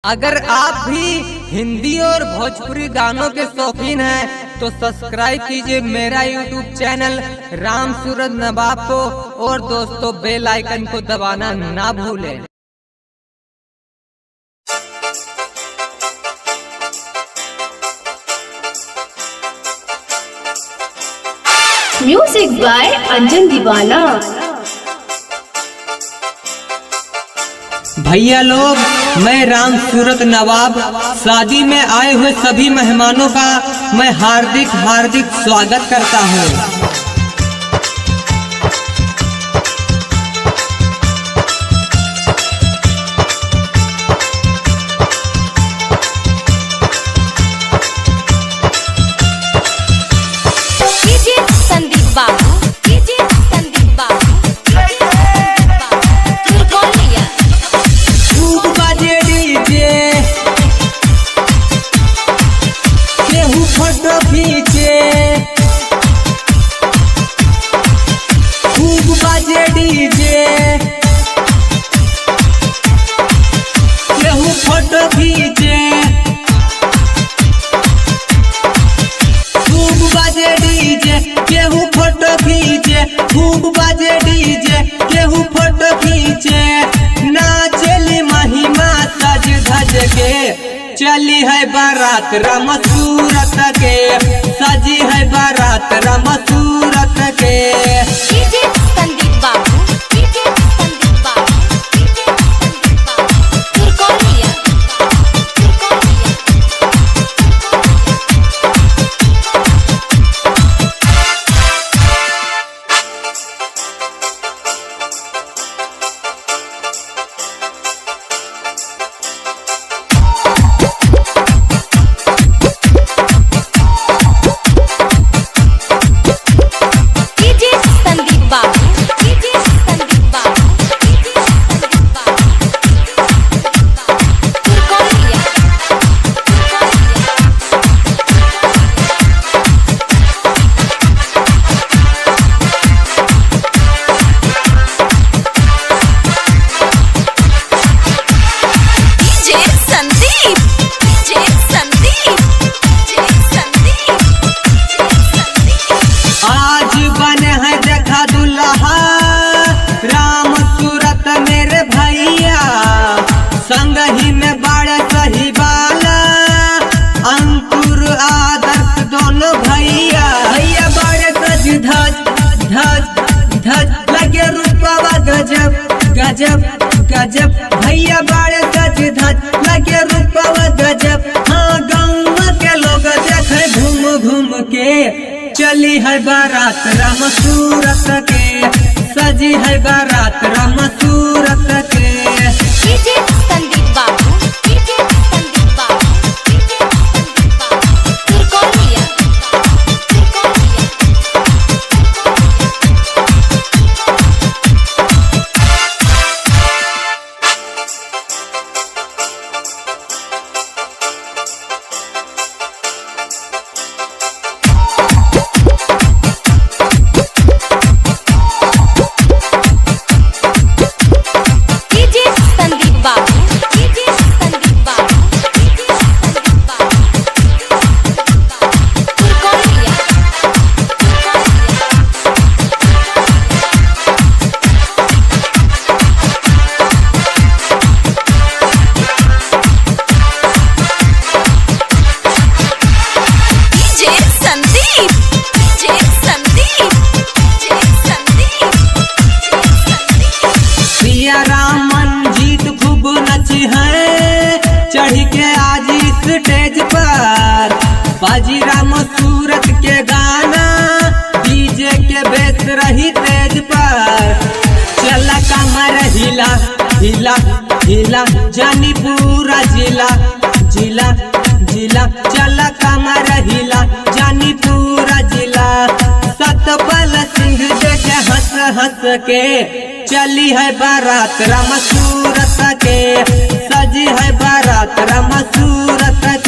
अगर आप भी हिंदी और भोजपुरी गानों के शौकीन हैं तो सब्सक्राइब कीजिए मेरा यूट्यूब चैनल राम सूरत नवाब को और दोस्तों बेल आइकन को दबाना ना भूलें। म्यूजिक बाय अंजन दीवाना। भैया लोग, मैं राम सूरत नवाब शादी में आए हुए सभी मेहमानों का मैं हार्दिक हार्दिक स्वागत करता हूँ। खूब बाजे डीजे, केहू फोटो खींचे, नाचली महिमा सज धज के, चली है बारात राम सूरत के, सजी है बारात राम सूरत के। गजब गजब भैया बाड़े सज धज लगे रूपवा गजब। हाँ, गाँव के लोग देखे घूम घूम के, चली है बारात राम सूरत के, सजी है बारात राम सूरत के। बाजी राम सूरत के गाना, डीजे के बेस रही तेज पर, चला कमर हिला हिला हिला, जानी पूरा जिला जिला जिला, चला कमर हिला जानी पूरा जिला। सतपाल सिंह देखे हंस हंस के, चली है बारात राम सूरत के, सजी है बारात राम सूरत